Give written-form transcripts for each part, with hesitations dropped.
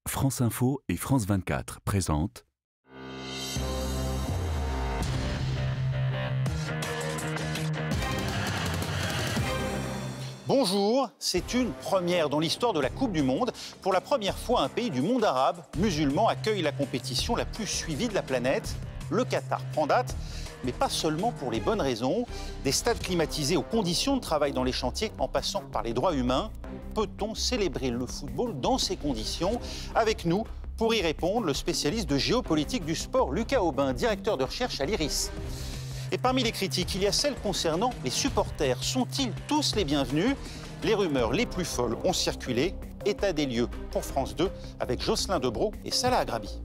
France Info et France 24 présentent Bonjour, c'est une première dans l'histoire de la Coupe du Monde. Pour la première fois, un pays du monde arabe, musulman, accueille la compétition la plus suivie de la planète. Le Qatar prend date, mais pas seulement pour les bonnes raisons. Des stades climatisés aux conditions de travail dans les chantiers, en passant par les droits humains. Peut-on célébrer le football dans ces conditions? Avec nous, pour y répondre, le spécialiste de géopolitique du sport, Lucas Aubin, directeur de recherche à l'IRIS. Et parmi les critiques, il y a celles concernant les supporters. Sont-ils tous les bienvenus? Les rumeurs les plus folles ont circulé. État des lieux pour France 2 avec Jocelyn Debroux et Salah Agrabi.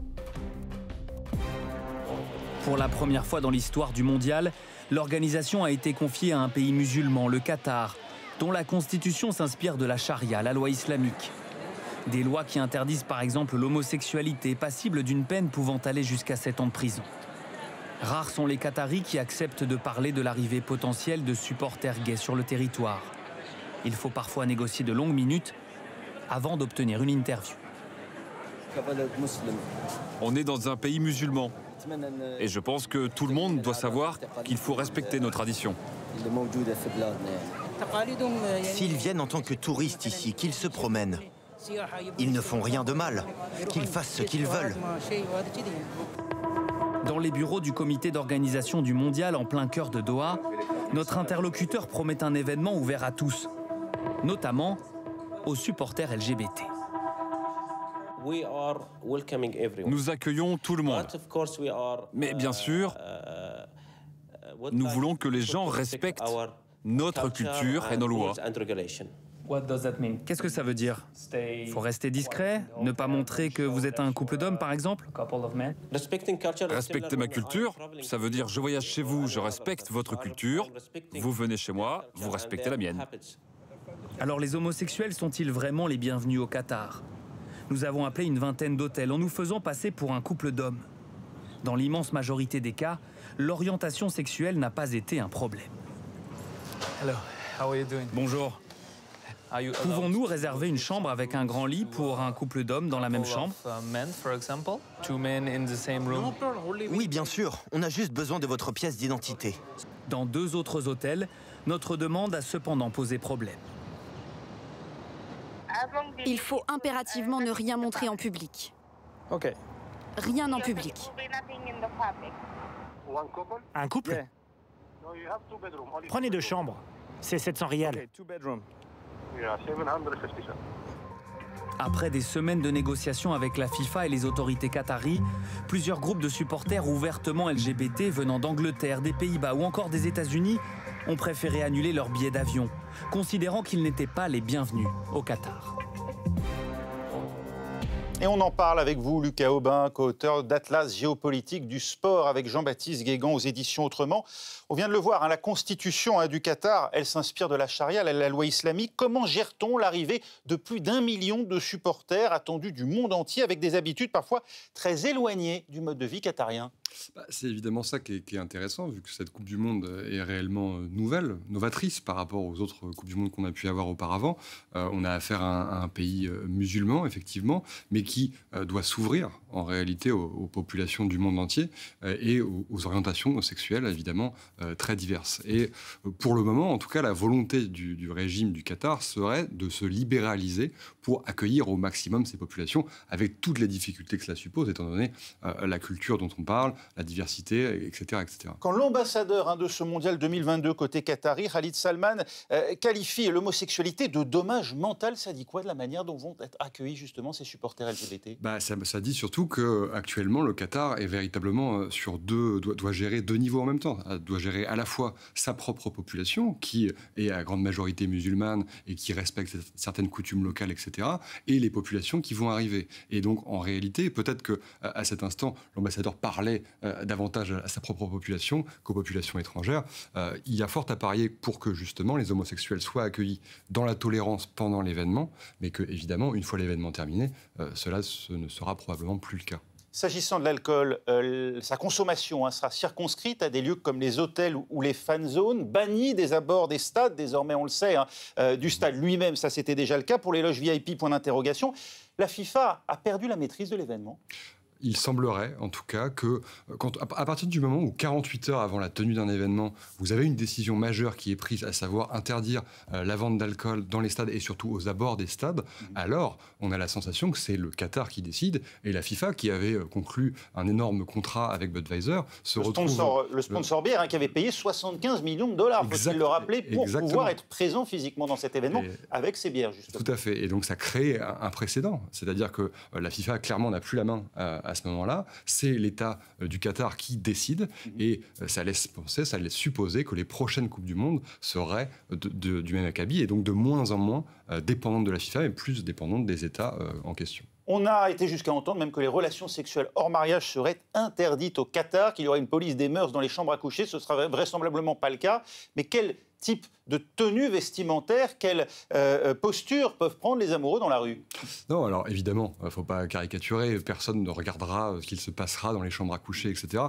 Pour la première fois dans l'histoire du mondial, l'organisation a été confiée à un pays musulman, le Qatar, dont la constitution s'inspire de la charia, la loi islamique. Des lois qui interdisent par exemple l'homosexualité, passible d'une peine pouvant aller jusqu'à 7 ans de prison. Rares sont les Qataris qui acceptent de parler de l'arrivée potentielle de supporters gays sur le territoire. Il faut parfois négocier de longues minutes avant d'obtenir une interview. On est dans un pays musulman. Et je pense que tout le monde doit savoir qu'il faut respecter nos traditions. S'ils viennent en tant que touristes ici, qu'ils se promènent, ils ne font rien de mal, qu'ils fassent ce qu'ils veulent. Dans les bureaux du comité d'organisation du mondial en plein cœur de Doha, notre interlocuteur promet un événement ouvert à tous, notamment aux supporters LGBT. Nous accueillons tout le monde. Mais bien sûr, nous voulons que les gens respectent notre culture et nos lois. Qu'est-ce que ça veut dire? Il faut rester discret, ne pas montrer que vous êtes un couple d'hommes par exemple? Respecter ma culture, ça veut dire je voyage chez vous, je respecte votre culture, vous venez chez moi, vous respectez la mienne. Alors les homosexuels sont-ils vraiment les bienvenus au Qatar? Nous avons appelé une vingtaine d'hôtels en nous faisant passer pour un couple d'hommes. Dans l'immense majorité des cas, l'orientation sexuelle n'a pas été un problème. Bonjour. Pouvons-nous réserver une chambre avec un grand lit pour un couple d'hommes dans la même chambre? Oui, bien sûr, on a juste besoin de votre pièce d'identité. Dans 2 autres hôtels, notre demande a cependant posé problème. Il faut impérativement ne rien montrer en public. Rien en public. Un couple? Prenez 2 chambres. C'est 700 rials. Après des semaines de négociations avec la FIFA et les autorités qataries, plusieurs groupes de supporters ouvertement LGBT venant d'Angleterre, des Pays-Bas ou encore des États-Unis ont préféré annuler leurs billets d'avion, considérant qu'ils n'étaient pas les bienvenus au Qatar. Et on en parle avec vous, Lucas Aubin, co-auteur d'Atlas géopolitique du sport avec Jean-Baptiste Guégan aux éditions Autrement. On vient de le voir, la constitution du Qatar, elle s'inspire de la charia, la loi islamique. Comment gère-t-on l'arrivée de plus d'1 million de supporters attendus du monde entier avec des habitudes parfois très éloignées du mode de vie qatarien? C'est évidemment ça qui est intéressant, vu que cette Coupe du Monde est réellement nouvelle, novatrice par rapport aux autres Coupes du Monde qu'on a pu avoir auparavant. On a affaire à un pays musulman, effectivement, mais qui doit s'ouvrir en réalité aux populations du monde entier et aux orientations sexuelles, évidemment, très diverses. Et pour le moment, en tout cas, la volonté du régime du Qatar serait de se libéraliser pour accueillir au maximum ces populations, avec toutes les difficultés que cela suppose, étant donné la culture dont on parle, la diversité, etc., etc. Quand l'ambassadeur de ce mondial 2022 côté qatari, Khalid Salman, qualifie l'homosexualité de dommage mental, ça dit quoi de la manière dont vont être accueillis justement ces supporters LGBT? Ça dit surtout qu'actuellement, le Qatar est véritablement doit gérer 2 niveaux en même temps. Doit gérer à la fois sa propre population, qui est à grande majorité musulmane et qui respecte certaines coutumes locales, etc., et les populations qui vont arriver. Et donc, en réalité, peut-être qu'à cet instant, l'ambassadeur parlait davantage à sa propre population qu'aux populations étrangères. Il y a fort à parier pour que, justement, les homosexuels soient accueillis dans la tolérance pendant l'événement, mais que, évidemment, une fois l'événement terminé, ce ne sera probablement plus le cas. S'agissant de l'alcool, sa consommation sera circonscrite à des lieux comme les hôtels ou les fan zones, bannis des abords des stades, désormais on le sait, du stade lui-même, ça c'était déjà le cas. Pour les loges VIP, point d'interrogation. La FIFA a perdu la maîtrise de l'événement. Il semblerait, en tout cas, que à partir du moment où 48 heures avant la tenue d'un événement, vous avez une décision majeure qui est prise, à savoir interdire la vente d'alcool dans les stades et surtout aux abords des stades, alors on a la sensation que c'est le Qatar qui décide et la FIFA qui avait conclu un énorme contrat avec Budweiser se retrouve... Le sponsor bière qui avait payé 75 millions de dollars, faut-il le rappeler, pour pouvoir être présent physiquement dans cet événement avec ses bières, justement. Tout à fait. Et donc ça crée un précédent. C'est-à-dire que la FIFA, clairement, n'a plus la main à ce moment-là, c'est l'État du Qatar qui décide et ça laisse penser, ça laisse supposer que les prochaines Coupes du Monde seraient du même acabit et donc de moins en moins dépendantes de la FIFA et plus dépendantes des États en question. On a été jusqu'à entendre même que les relations sexuelles hors mariage seraient interdites au Qatar, qu'il y aurait une police des mœurs dans les chambres à coucher. Ce ne sera vraisemblablement pas le cas. Mais quel type de tenue vestimentaire, quelle posture peuvent prendre les amoureux dans la rue? Non, alors évidemment, il ne faut pas caricaturer, personne ne regardera ce qu'il se passera dans les chambres à coucher, etc.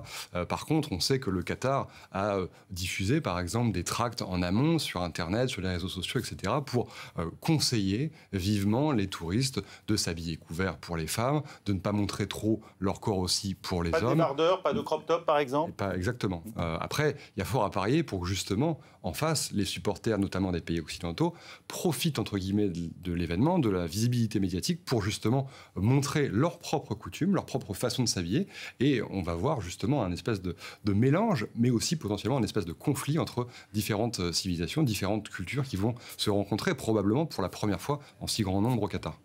Par contre, on sait que le Qatar a diffusé, par exemple, des tracts en amont sur Internet, sur les réseaux sociaux, etc., pour conseiller vivement les touristes de s'habiller couverts pour les femmes, de ne pas montrer trop leur corps aussi pour les hommes. Pas de débardeur, pas de crop top, par exemple? Pas exactement. Après, il y a fort à parier pour que, justement, en face, les supporters, notamment des pays occidentaux, profitent, entre guillemets, de l'événement, de la visibilité médiatique, pour justement montrer leurs propres coutumes, leur propre façon de s'habiller. Et on va voir justement un espèce de mélange, mais aussi potentiellement un espèce de conflit entre différentes civilisations, différentes cultures qui vont se rencontrer probablement pour la première fois en si grand nombre au Qatar.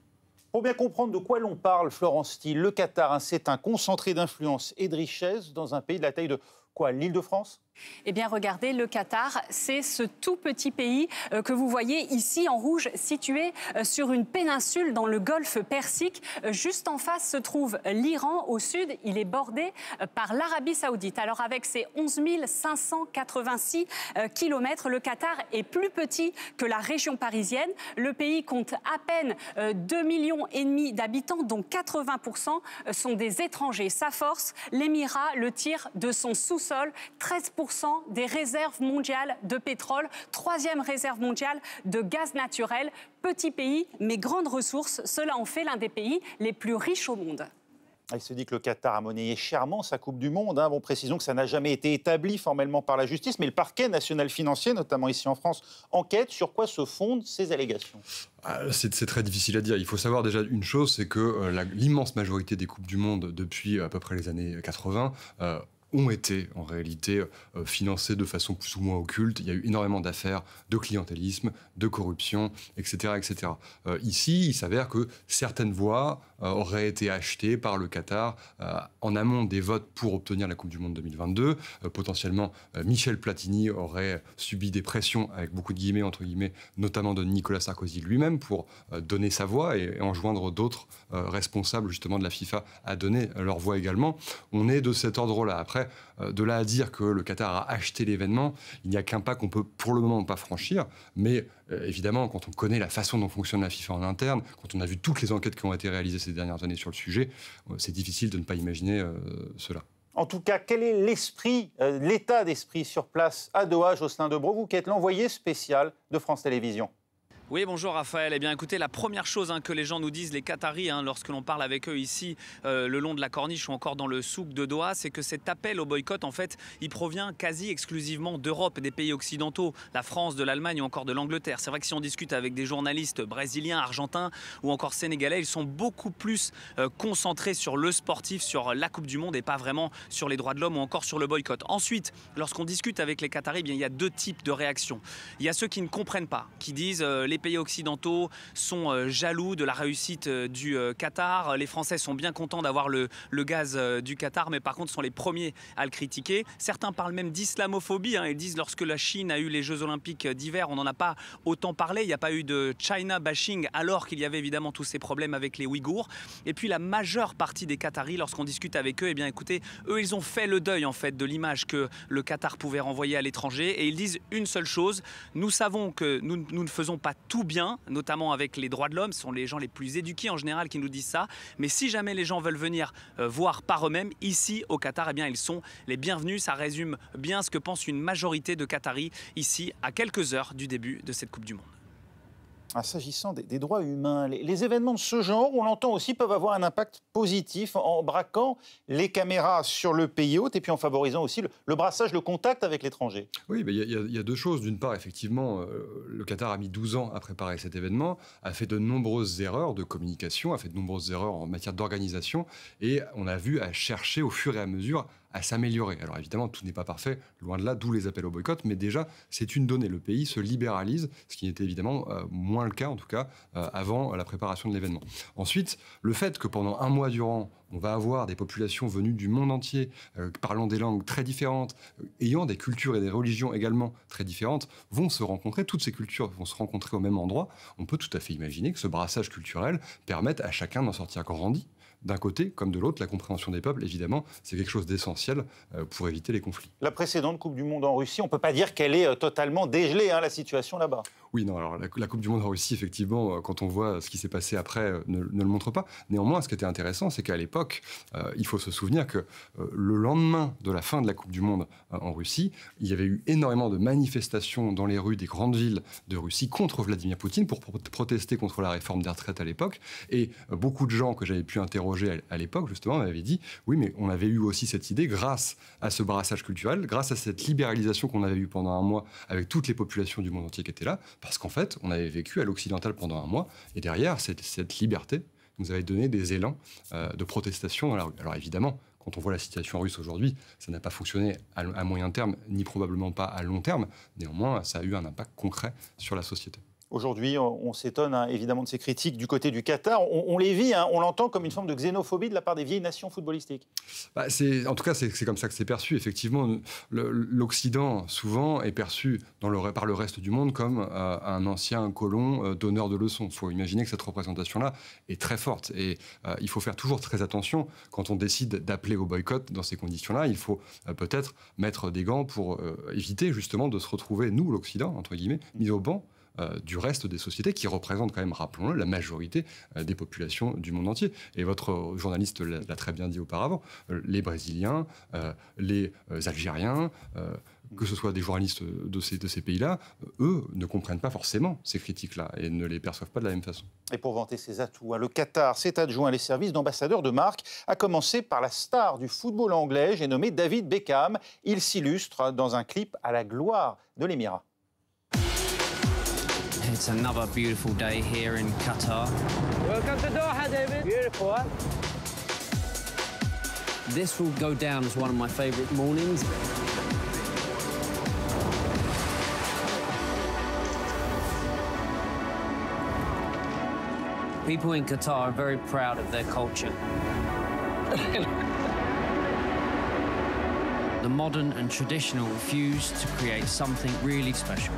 Pour bien comprendre de quoi l'on parle, Florence Thiel, le Qatar, c'est un concentré d'influence et de richesse dans un pays de la taille de quoi, l'Île-de-France ? Eh bien, regardez, le Qatar, c'est ce tout petit pays que vous voyez ici en rouge, situé sur une péninsule dans le golfe Persique. Juste en face se trouve l'Iran. Au sud, il est bordé par l'Arabie Saoudite. Alors, avec ses 11 586 kilomètres, le Qatar est plus petit que la région parisienne. Le pays compte à peine 2,5 millions d'habitants, dont 80% sont des étrangers. Sa force, l'Émirat le tire de son sous-sol, 13% des réserves mondiales de pétrole, 3e réserve mondiale de gaz naturel. Petit pays, mais grandes ressources, cela en fait l'un des pays les plus riches au monde. Il se dit que le Qatar a monnayé chèrement sa Coupe du Monde. Bon, précisons que ça n'a jamais été établi formellement par la justice, mais le parquet national financier, notamment ici en France, enquête. Sur quoi se fondent ces allégations? C'est très difficile à dire. Il faut savoir déjà une chose, c'est que l'immense majorité des Coupes du Monde depuis à peu près les années 80 ont été en réalité financés de façon plus ou moins occulte. Il y a eu énormément d'affaires de clientélisme, de corruption, etc. etc. Ici, il s'avère que certaines voix auraient été achetées par le Qatar en amont des votes pour obtenir la Coupe du Monde 2022. Potentiellement, Michel Platini aurait subi des pressions, avec beaucoup de guillemets, entre guillemets, notamment de Nicolas Sarkozy lui-même, pour donner sa voix et enjoindre d'autres responsables justement de la FIFA à donner leur voix également. On est de cet ordre-là. Après, de là à dire que le Qatar a acheté l'événement, il n'y a qu'un pas qu'on peut pour le moment pas franchir, mais évidemment, quand on connaît la façon dont fonctionne la FIFA en interne, quand on a vu toutes les enquêtes qui ont été réalisées ces dernières années sur le sujet, c'est difficile de ne pas imaginer cela. En tout cas, quel est l'esprit, l'état d'esprit sur place à Doha, Jocelyn Debreu, vous qui êtes l'envoyé spécial de France Télévisions? Oui, bonjour Raphaël. Eh bien écoutez, la première chose que les gens nous disent, les Qataris, lorsque l'on parle avec eux ici, le long de la corniche ou encore dans le souk de Doha, c'est que cet appel au boycott, en fait, il provient quasi exclusivement d'Europe, des pays occidentaux, la France, de l'Allemagne ou encore de l'Angleterre. C'est vrai que si on discute avec des journalistes brésiliens, argentins ou encore sénégalais, ils sont beaucoup plus concentrés sur le sportif, sur la Coupe du Monde et pas vraiment sur les droits de l'homme ou encore sur le boycott. Ensuite, lorsqu'on discute avec les Qataris, eh bien, il y a deux types de réactions. Il y a ceux qui ne comprennent pas, qui disent les pays occidentaux sont jaloux de la réussite du Qatar. Les Français sont bien contents d'avoir le gaz du Qatar, mais par contre sont les premiers à le critiquer. Certains parlent même d'islamophobie. Ils disent lorsque la Chine a eu les Jeux Olympiques d'hiver, on n'en a pas autant parlé. Il n'y a pas eu de China bashing, alors qu'il y avait évidemment tous ces problèmes avec les Ouïghours. Et puis la majeure partie des Qataris, lorsqu'on discute avec eux, eh bien écoutez, eux ils ont fait le deuil en fait de l'image que le Qatar pouvait renvoyer à l'étranger, et ils disent une seule chose: nous savons que nous ne faisons pas tout bien, notamment avec les droits de l'homme. Ce sont les gens les plus éduqués en général qui nous disent ça. Mais si jamais les gens veulent venir voir par eux-mêmes, ici au Qatar, eh bien, ils sont les bienvenus. Ça résume bien ce que pense une majorité de Qataris ici, à quelques heures du début de cette Coupe du Monde. S'agissant des droits humains, les événements de ce genre, on l'entend aussi, peuvent avoir un impact positif en braquant les caméras sur le pays hôte et puis en favorisant aussi le brassage, le contact avec l'étranger. Oui, il y a deux choses. D'une part, effectivement, le Qatar a mis 12 ans à préparer cet événement, a fait de nombreuses erreurs de communication, a fait de nombreuses erreurs en matière d'organisation et on a vu à chercher au fur et à mesure à s'améliorer. Alors évidemment, tout n'est pas parfait, loin de là, d'où les appels au boycott, mais déjà, c'est une donnée. Le pays se libéralise, ce qui n'était évidemment moins le cas, en tout cas, avant la préparation de l'événement. Ensuite, le fait que pendant un mois durant, on va avoir des populations venues du monde entier, parlant des langues très différentes, ayant des cultures et des religions également très différentes, vont se rencontrer, toutes ces cultures vont se rencontrer au même endroit. On peut tout à fait imaginer que ce brassage culturel permette à chacun d'en sortir grandi. D'un côté comme de l'autre, la compréhension des peuples, évidemment, c'est quelque chose d'essentiel pour éviter les conflits. La précédente Coupe du Monde en Russie, on ne peut pas dire qu'elle est totalement dégelée, la situation là-bas. Oui, non, alors la Coupe du Monde en Russie, effectivement, quand on voit ce qui s'est passé après, ne le montre pas. Néanmoins, ce qui était intéressant, c'est qu'à l'époque, il faut se souvenir que le lendemain de la fin de la Coupe du Monde en Russie, il y avait eu énormément de manifestations dans les rues des grandes villes de Russie contre Vladimir Poutine pour protester contre la réforme des retraites à l'époque. Et beaucoup de gens que j'avais pu interroger à l'époque, justement, m'avaient dit oui, mais on avait eu aussi cette idée grâce à ce brassage culturel, grâce à cette libéralisation qu'on avait eue pendant un mois avec toutes les populations du monde entier qui étaient là, parce qu'en fait, on avait vécu à l'occidental pendant un mois, et derrière, cette liberté nous avait donné des élans de protestation dans la rue. Alors évidemment, quand on voit la situation russe aujourd'hui, ça n'a pas fonctionné à moyen terme, ni probablement pas à long terme. Néanmoins, ça a eu un impact concret sur la société. Aujourd'hui, on s'étonne évidemment de ces critiques du côté du Qatar. On les vit, on l'entend comme une forme de xénophobie de la part des vieilles nations footballistiques. En tout cas, c'est comme ça que c'est perçu. Effectivement, l'Occident, souvent, est perçu par le reste du monde comme un ancien colon donneur de leçons. Il faut imaginer que cette représentation-là est très forte. Et il faut faire toujours très attention quand on décide d'appeler au boycott dans ces conditions-là. Il faut peut-être mettre des gants pour éviter justement de se retrouver, nous, l'Occident, entre guillemets, mis au banc du reste des sociétés qui représentent quand même, rappelons-le, la majorité des populations du monde entier. Et votre journaliste l'a très bien dit auparavant, les Brésiliens, les Algériens, que ce soit des journalistes de ces pays-là, eux ne comprennent pas forcément ces critiques-là et ne les perçoivent pas de la même façon. Et pour vanter ses atouts, le Qatar s'est adjoint les services d'ambassadeur de marque, à commencer par la star du football anglais, j'ai nommé David Beckham. Il s'illustre dans un clip à la gloire de l'Émirat. It's another beautiful day here in Qatar. Welcome to Doha, David. Beautiful, huh? This will go down as one of my favorite mornings. People in Qatar are very proud of their culture. The modern and traditional fuse to create something really special.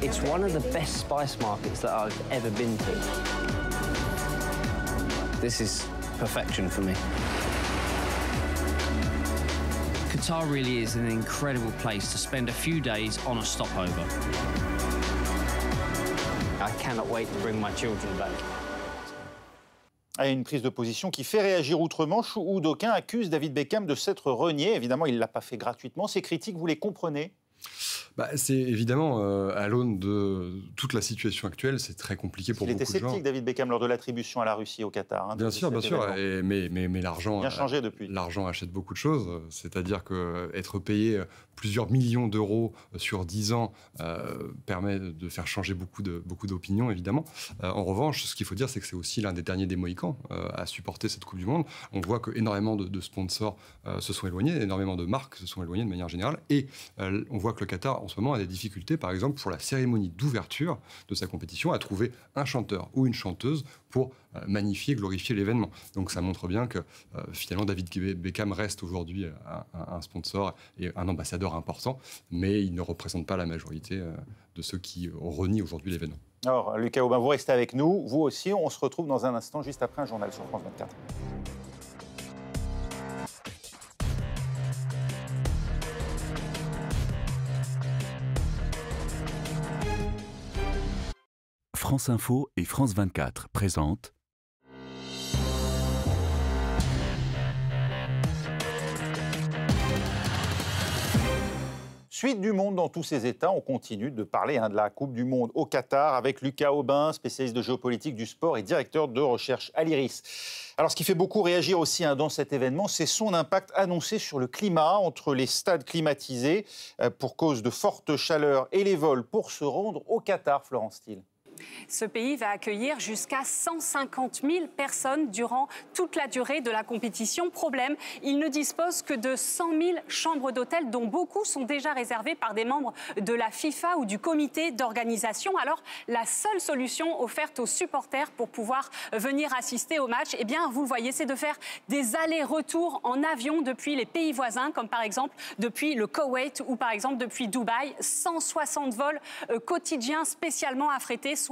It's one of the best spice markets that I've ever been to. This is perfection for me. Qatar really is an incredible place to spend a few days on a stopover. I cannot wait to bring my children back. Une prise de position qui fait réagir outre-Manche où d'aucuns accusent David Beckham de s'être renié. Évidemment, il ne l'a pas fait gratuitement. Ces critiques, vous les comprenez ? C'est évidemment, à l'aune de toute la situation actuelle, c'est très compliqué pour beaucoup de gens. Il était sceptique, David Beckham, lors de l'attribution à la Russie, au Qatar. Bien sûr. Mais l'argent, bien changé depuis. L'argent achète beaucoup de choses. C'est-à-dire qu'être payé plusieurs millions d'euros sur 10 ans permet de faire changer beaucoup d'opinions, évidemment. En revanche, ce qu'il faut dire, c'est que c'est aussi l'un des derniers des Mohicans à supporter cette Coupe du Monde. On voit qu'énormément de sponsors se sont éloignés, énormément de marques se sont éloignées de manière générale. Et on voit que le Qatar, en ce moment, a des difficultés, par exemple, pour la cérémonie d'ouverture de sa compétition, à trouver un chanteur ou une chanteuse pour magnifier, glorifier l'événement. Donc ça montre bien que finalement David Beckham reste aujourd'hui un sponsor et un ambassadeur important, mais il ne représente pas la majorité de ceux qui renient aujourd'hui l'événement. Alors Lucas Aubin, vous restez avec nous, vous aussi, on se retrouve dans un instant juste après un journal sur France 24. France Info et France 24 présentent Suite du monde dans tous ces États. On continue de parler de la Coupe du Monde au Qatar avec Lucas Aubin, spécialiste de géopolitique du sport et directeur de recherche à l'IRIS. Alors, ce qui fait beaucoup réagir aussi dans cet événement, c'est son impact annoncé sur le climat entre les stades climatisés pour cause de forte chaleur et les vols pour se rendre au Qatar, Florence Thiel. Ce pays va accueillir jusqu'à 150 000 personnes durant toute la durée de la compétition. Problème, il ne dispose que de 100 000 chambres d'hôtel, dont beaucoup sont déjà réservées par des membres de la FIFA ou du comité d'organisation. Alors, la seule solution offerte aux supporters pour pouvoir venir assister au match, eh bien, vous le voyez, c'est de faire des allers-retours en avion depuis les pays voisins, comme par exemple depuis le Koweït ou par exemple depuis Dubaï. 160 vols quotidiens spécialement affrétés, soit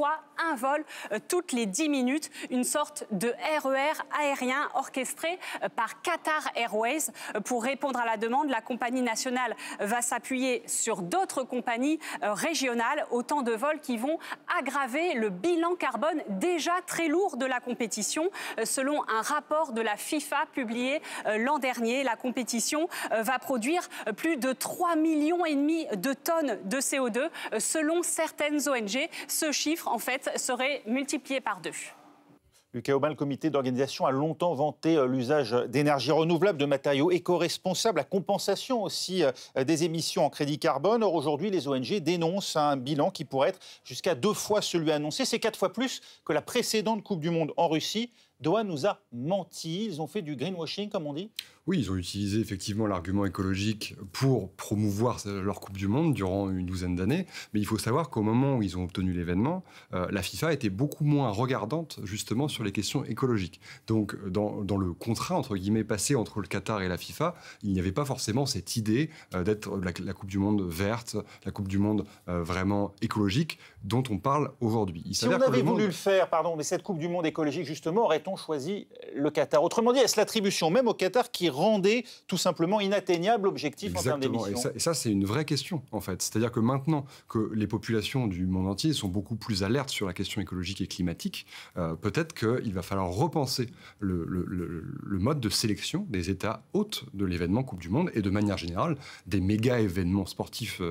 un vol toutes les 10 minutes, une sorte de RER aérien orchestré par Qatar Airways. Pour répondre à la demande, la compagnie nationale va s'appuyer sur d'autres compagnies régionales, autant de vols qui vont aggraver le bilan carbone déjà très lourd de la compétition. Selon un rapport de la FIFA publié l'an dernier, la compétition va produire plus de 3,5 millions de tonnes de CO2. Selon certaines ONG, ce chiffre en fait, serait multiplié par 2. Lucas Aubin, le comité d'organisation a longtemps vanté l'usage d'énergie renouvelable, de matériaux éco-responsables, la compensation aussi des émissions en crédit carbone. Or, aujourd'hui, les ONG dénoncent un bilan qui pourrait être jusqu'à 2 fois celui annoncé. C'est 4 fois plus que la précédente Coupe du Monde en Russie. Doha nous a menti. Ils ont fait du greenwashing, comme on dit. Oui, ils ont utilisé effectivement l'argument écologique pour promouvoir leur Coupe du Monde durant une douzaine d'années. Mais il faut savoir qu'au moment où ils ont obtenu l'événement, la FIFA était beaucoup moins regardante justement sur les questions écologiques. Donc dans le contrat, entre guillemets, passé entre le Qatar et la FIFA, il n'y avait pas forcément cette idée d'être la Coupe du Monde verte, la Coupe du Monde vraiment écologique dont on parle aujourd'hui. Si on avait voulu le faire, mais cette Coupe du Monde écologique, justement, aurait-on choisi le Qatar? Autrement dit, est-ce l'attribution même au Qatar qui rendait tout simplement inatteignable l'objectif en termes d'émissions? Et ça, c'est une vraie question, en fait. C'est-à-dire que maintenant que les populations du monde entier sont beaucoup plus alertes sur la question écologique et climatique, peut-être qu'il va falloir repenser le mode de sélection des États hôtes de l'événement Coupe du Monde et de manière générale des méga-événements sportifs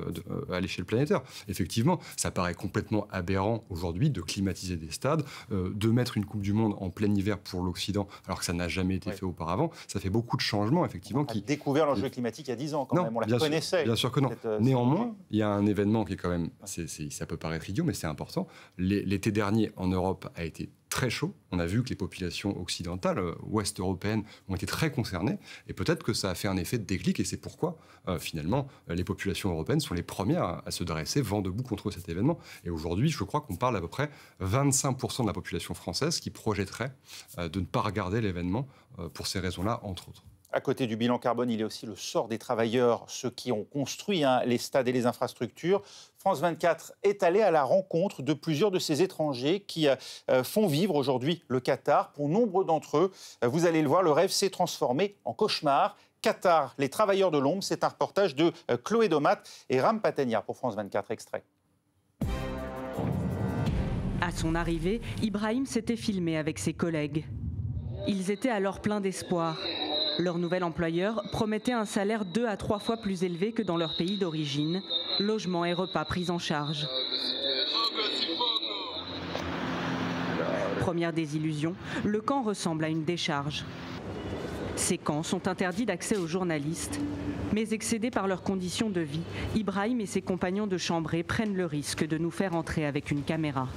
à l'échelle planétaire. Effectivement, ça paraît complètement aberrant aujourd'hui de climatiser des stades, de mettre une Coupe du Monde en plein hiver pour l'Occident, alors que ça n'a jamais été fait auparavant. Ça fait beaucoup de changements, effectivement. On a découvert l'enjeu climatique il y a 10 ans, quand même. On la connaissait. Bien sûr que non. Néanmoins, il y a un événement qui est quand même... ça peut paraître idiot, mais c'est important. L'été dernier, en Europe, a été très chaud. On a vu que les populations occidentales, ouest européennes, ont été très concernées. Et peut-être que ça a fait un effet de déclic. Et c'est pourquoi, finalement, les populations européennes sont les premières à se dresser vent debout contre cet événement. Et aujourd'hui, je crois qu'on parle à peu près 25% de la population française qui projetterait de ne pas regarder l'événement pour ces raisons-là, entre autres. À côté du bilan carbone, il y a aussi le sort des travailleurs, ceux qui ont construit les stades et les infrastructures. France 24 est allé à la rencontre de plusieurs de ces étrangers qui font vivre aujourd'hui le Qatar. Pour nombre d'entre eux, vous allez le voir, le rêve s'est transformé en cauchemar. Qatar, les travailleurs de l'ombre, c'est un reportage de Chloé Domat et Ram Patenia pour France 24, extrait. À son arrivée, Ibrahim s'était filmé avec ses collègues. Ils étaient alors pleins d'espoir. Leur nouvel employeur promettait un salaire 2 à 3 fois plus élevé que dans leur pays d'origine, logement et repas pris en charge. Première désillusion, le camp ressemble à une décharge. Ces camps sont interdits d'accès aux journalistes, mais excédés par leurs conditions de vie, Ibrahim et ses compagnons de chambrée prennent le risque de nous faire entrer avec une caméra.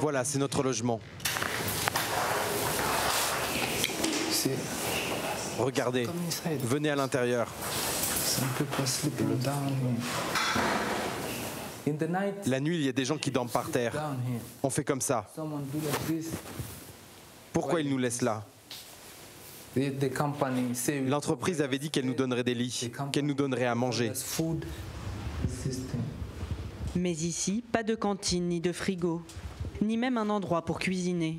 Voilà, c'est notre logement. Regardez, venez à l'intérieur. La nuit, il y a des gens qui dorment par terre. On fait comme ça. Pourquoi ils nous laissent là? L'entreprise avait dit qu'elle nous donnerait des lits, qu'elle nous donnerait à manger. Mais ici, pas de cantine ni de frigo, ni même un endroit pour cuisiner.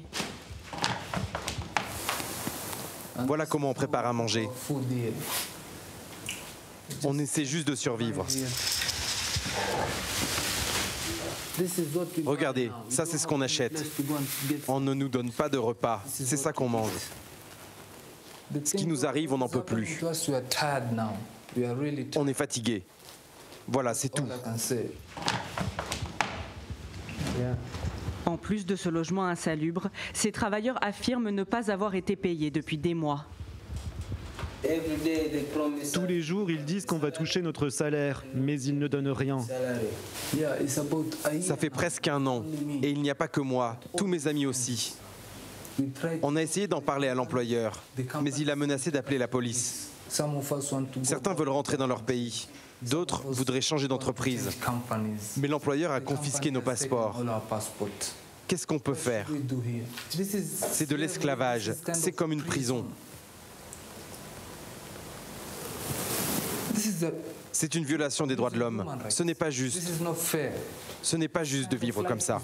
Voilà comment on prépare à manger. On essaie juste de survivre. Regardez, ça c'est ce qu'on achète. On ne nous donne pas de repas, c'est ça qu'on mange. Ce qui nous arrive, on n'en peut plus. On est fatigué. Voilà, c'est tout. En plus de ce logement insalubre, ces travailleurs affirment ne pas avoir été payés depuis des mois. Tous les jours, ils disent qu'on va toucher notre salaire, mais ils ne donnent rien. Ça fait presque 1 an, et il n'y a pas que moi, tous mes amis aussi. On a essayé d'en parler à l'employeur, mais il a menacé d'appeler la police. Certains veulent rentrer dans leur pays, d'autres voudraient changer d'entreprise. Mais l'employeur a confisqué nos passeports. Qu'est-ce qu'on peut faire? C'est de l'esclavage, c'est comme une prison. C'est une violation des droits de l'homme. Ce n'est pas juste. Ce n'est pas juste de vivre comme ça.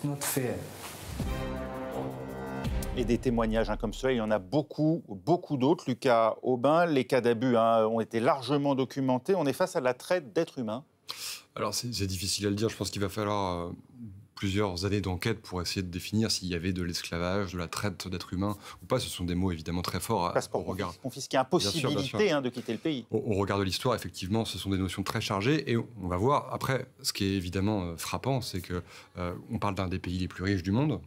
Et des témoignages comme cela, il y en a beaucoup, beaucoup d'autres. Lucas Aubin, les cas d'abus ont été largement documentés. On est face à la traite d'êtres humains. Alors c'est difficile à le dire. Je pense qu'il va falloir plusieurs années d'enquête pour essayer de définir s'il y avait de l'esclavage, de la traite d'êtres humains ou pas. Ce sont des mots évidemment très forts au regard. Confisqué, impossibilité bien sûr. De quitter le pays. Au regard de l'histoire, effectivement, ce sont des notions très chargées et on va voir. Après, ce qui est évidemment frappant, c'est que on parle d'un des pays les plus riches du monde.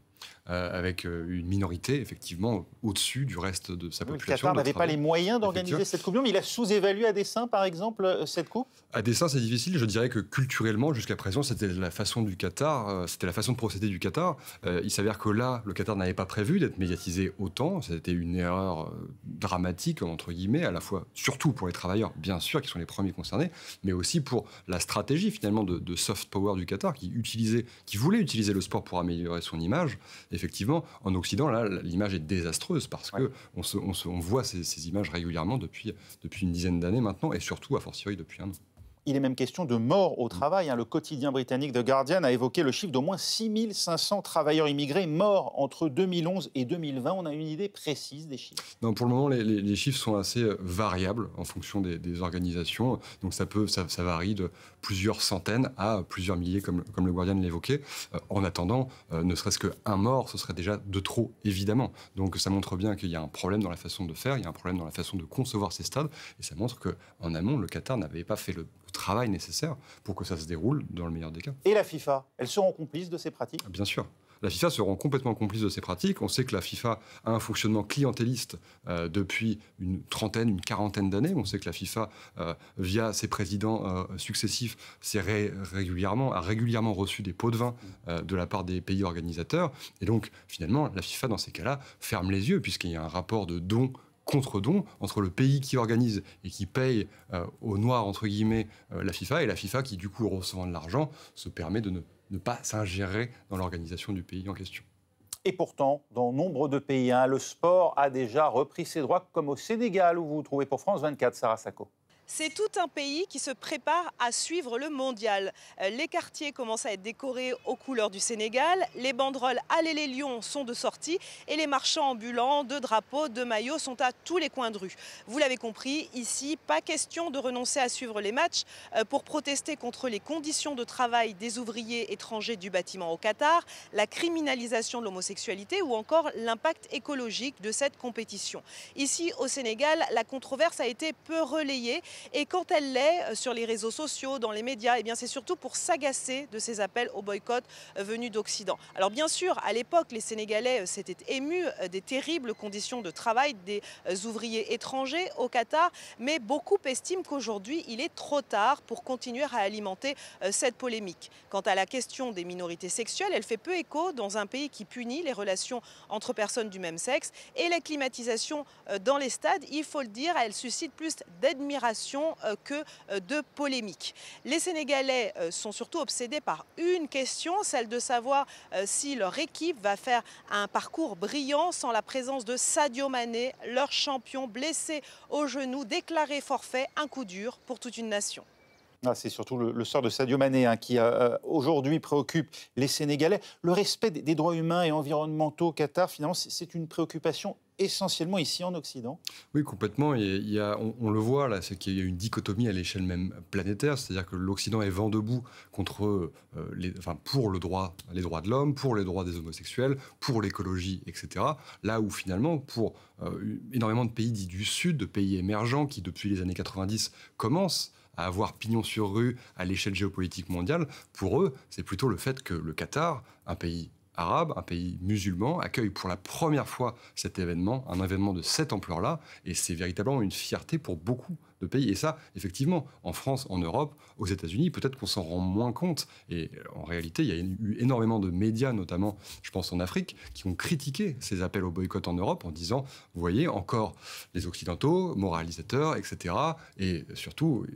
Avec une minorité, effectivement, au-dessus du reste de sa population. Le Qatar n'avait pas les moyens d'organiser cette Coupe du Monde. Il a sous-évalué à dessein, par exemple, cette Coupe? À dessein, c'est difficile. Je dirais que culturellement, jusqu'à présent, c'était la façon du Qatar, c'était la façon de procéder du Qatar. Il s'avère que là, le Qatar n'avait pas prévu d'être médiatisé autant. C'était une erreur dramatique, entre guillemets, à la fois, surtout pour les travailleurs, bien sûr, qui sont les premiers concernés, mais aussi pour la stratégie, finalement, de soft power du Qatar, qui voulait utiliser le sport pour améliorer son image. Effectivement, en Occident, là, l'image est désastreuse parce que on voit ces images régulièrement depuis une dizaine d'années maintenant et surtout, a fortiori, depuis 1 an. Il est même question de mort au travail. Le quotidien britannique The Guardian a évoqué le chiffre d'au moins 6500 travailleurs immigrés morts entre 2011 et 2020. On a une idée précise des chiffres? Non, pour le moment, les chiffres sont assez variables en fonction des organisations. Donc ça varie de plusieurs centaines à plusieurs milliers, comme le Guardian l'évoquait. En attendant, ne serait-ce qu'un mort, ce serait déjà de trop, évidemment. Donc ça montre bien qu'il y a un problème dans la façon de faire, il y a un problème dans la façon de concevoir ces stades. Et ça montre qu'en amont, le Qatar n'avait pas fait le travail nécessaire pour que ça se déroule dans le meilleur des cas. Et la FIFA, elles seront complices de ces pratiques? Bien sûr. La FIFA se rend complètement complice de ces pratiques. On sait que la FIFA a un fonctionnement clientéliste depuis une quarantaine d'années. On sait que la FIFA, via ses présidents successifs, a régulièrement reçu des pots de vin de la part des pays organisateurs. Et donc, finalement, la FIFA, dans ces cas-là, ferme les yeux, puisqu'il y a un rapport de don contre don entre le pays qui organise et qui paye au noir, entre guillemets, la FIFA, et la FIFA qui, du coup, recevant de l'argent, se permet de ne pas s'ingérer dans l'organisation du pays en question. Et pourtant, dans nombre de pays, le sport a déjà repris ses droits, comme au Sénégal, où vous vous trouvez pour France 24, Sarah Sacco. C'est tout un pays qui se prépare à suivre le mondial. Les quartiers commencent à être décorés aux couleurs du Sénégal. Les banderoles « Allez les Lions » sont de sortie et les marchands ambulants de drapeaux, de maillots sont à tous les coins de rue. Vous l'avez compris, ici, pas question de renoncer à suivre les matchs pour protester contre les conditions de travail des ouvriers étrangers du bâtiment au Qatar, la criminalisation de l'homosexualité ou encore l'impact écologique de cette compétition. Ici, au Sénégal, la controverse a été peu relayée. Et quand elle l'est sur les réseaux sociaux, dans les médias, c'est surtout pour s'agacer de ces appels au boycott venus d'Occident. Alors bien sûr, à l'époque, les Sénégalais s'étaient émus des terribles conditions de travail des ouvriers étrangers au Qatar, mais beaucoup estiment qu'aujourd'hui, il est trop tard pour continuer à alimenter cette polémique. Quant à la question des minorités sexuelles, elle fait peu écho dans un pays qui punit les relations entre personnes du même sexe. Et la climatisation dans les stades, il faut le dire, elle suscite plus d'admiration que de polémique. Les Sénégalais sont surtout obsédés par une question, celle de savoir si leur équipe va faire un parcours brillant sans la présence de Sadio Mané, leur champion blessé au genou, déclaré forfait, un coup dur pour toute une nation. C'est surtout le sort de Sadio Mané qui aujourd'hui préoccupe les Sénégalais. Le respect des droits humains et environnementaux au Qatar, finalement, c'est une préoccupation essentiellement ici en Occident. Oui, complètement. On le voit là, c'est qu'il y a une dichotomie à l'échelle même planétaire, c'est-à-dire que l'Occident est vent debout pour les droits de l'homme, pour les droits des homosexuels, pour l'écologie, etc. Là où finalement, pour énormément de pays dits du Sud, de pays émergents qui depuis les années 90 commencent à avoir pignon sur rue à l'échelle géopolitique mondiale. Pour eux, c'est plutôt le fait que le Qatar, un pays arabe, un pays musulman, accueille pour la première fois cet événement, un événement de cette ampleur-là, et c'est véritablement une fierté pour beaucoup de pays. Et ça, effectivement, en France, en Europe, aux États-Unis, peut-être qu'on s'en rend moins compte. Et en réalité, il y a eu énormément de médias, notamment, je pense en Afrique, qui ont critiqué ces appels au boycott en Europe en disant, vous voyez, encore les Occidentaux, moralisateurs, etc. Et surtout,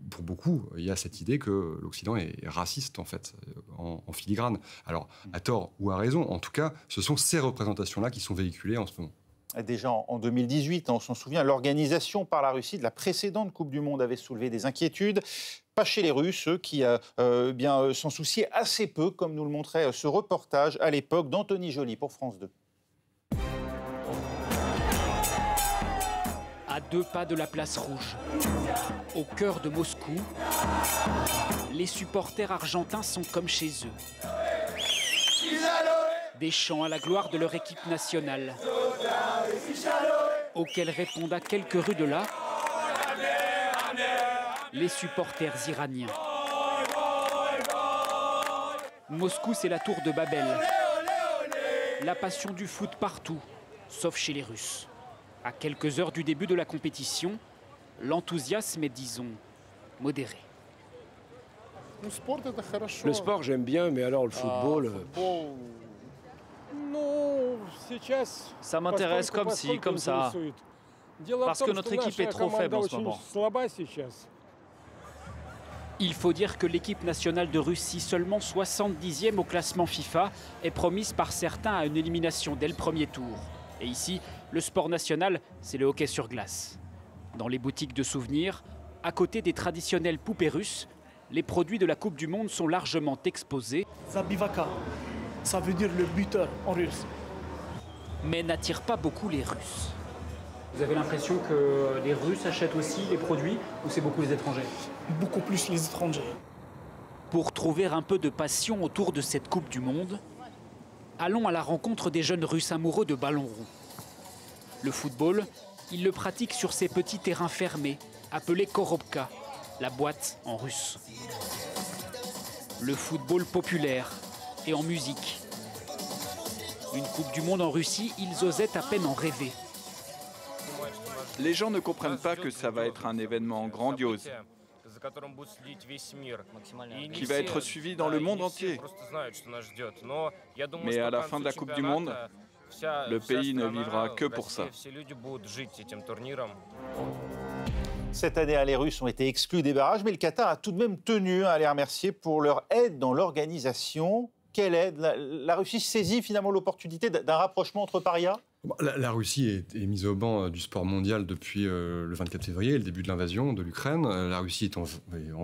pour beaucoup, il y a cette idée que l'Occident est raciste, en fait, en filigrane. Alors, à tort ou à raison, en tout cas, ce sont ces représentations-là qui sont véhiculées en ce moment. Déjà en 2018, on s'en souvient, l'organisation par la Russie de la précédente Coupe du Monde avait soulevé des inquiétudes. Pas chez les Russes, eux qui s'en souciaient assez peu, comme nous le montrait ce reportage à l'époque d'Anthony Joly pour France 2. À 2 pas de la place rouge, au cœur de Moscou, les supporters argentins sont comme chez eux. Des chants à la gloire de leur équipe nationale, auxquels répondent à quelques rues de là les supporters iraniens. Moscou, c'est la tour de Babel. La passion du foot partout, sauf chez les Russes. À quelques heures du début de la compétition, l'enthousiasme est, disons, modéré. Le sport, j'aime bien, mais alors le football... Ça m'intéresse comme ci, comme ça. Parce que notre équipe est trop faible en ce moment. Il faut dire que l'équipe nationale de Russie, seulement 70e au classement FIFA, est promise par certains à une élimination dès le premier tour. Et ici, le sport national, c'est le hockey sur glace. Dans les boutiques de souvenirs, à côté des traditionnelles poupées russes, les produits de la Coupe du Monde sont largement exposés. Zabivaka, ça veut dire le buteur en russe. Mais n'attire pas beaucoup les Russes. Vous avez l'impression que les Russes achètent aussi les produits ou c'est beaucoup les étrangers? Beaucoup plus les étrangers. Pour trouver un peu de passion autour de cette Coupe du Monde, allons à la rencontre des jeunes Russes amoureux de ballon rond. Le football, ils le pratiquent sur ces petits terrains fermés, appelés korobka, la boîte en russe. Le football populaire et en musique. Une Coupe du Monde en Russie, ils osaient à peine en rêver. Les gens ne comprennent pas que ça va être un événement grandiose, qui va être suivi dans le monde entier. Mais à la fin de la Coupe du Monde, le pays ne vivra que pour ça. Cette année, les Russes ont été exclus des barrages, mais le Qatar a tout de même tenu à les remercier pour leur aide dans l'organisation. Quelle aide? La Russie saisit finalement l'opportunité d'un rapprochement entre parias? La Russie est mise au banc du sport mondial depuis le 24 février, le début de l'invasion de l'Ukraine. La Russie est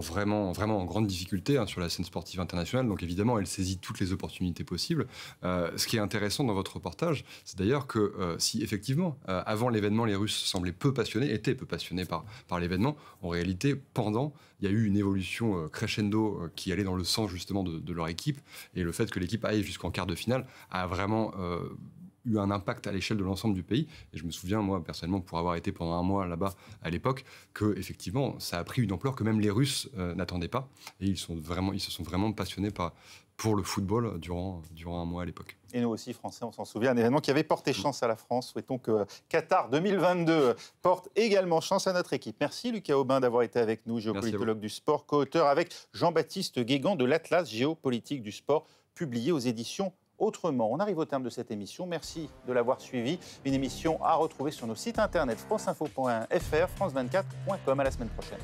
vraiment en grande difficulté sur la scène sportive internationale, donc évidemment elle saisit toutes les opportunités possibles. Ce qui est intéressant dans votre reportage, c'est d'ailleurs que si effectivement, avant l'événement, les Russes semblaient étaient peu passionnés par l'événement, en réalité, pendant, il y a eu une évolution crescendo qui allait dans le sens justement de leur équipe, et le fait que l'équipe aille jusqu'en quart de finale a vraiment... eu un impact à l'échelle de l'ensemble du pays. Et je me souviens, moi, personnellement, pour avoir été pendant un mois là-bas à l'époque, que effectivement, ça a pris une ampleur que même les Russes n'attendaient pas. Et ils se sont vraiment passionnés pour le football durant un mois à l'époque. Et nous aussi, Français, on s'en souvient, un événement qui avait porté chance à la France. Souhaitons que Qatar 2022 porte également chance à notre équipe. Merci Lucas Aubin d'avoir été avec nous, géopolitologue du sport, co-auteur avec Jean-Baptiste Guégan de l'Atlas géopolitique du sport, publié aux éditions Autrement. On arrive au terme de cette émission. Merci de l'avoir suivi. Une émission à retrouver sur nos sites internet franceinfo.fr, france24.com. À la semaine prochaine.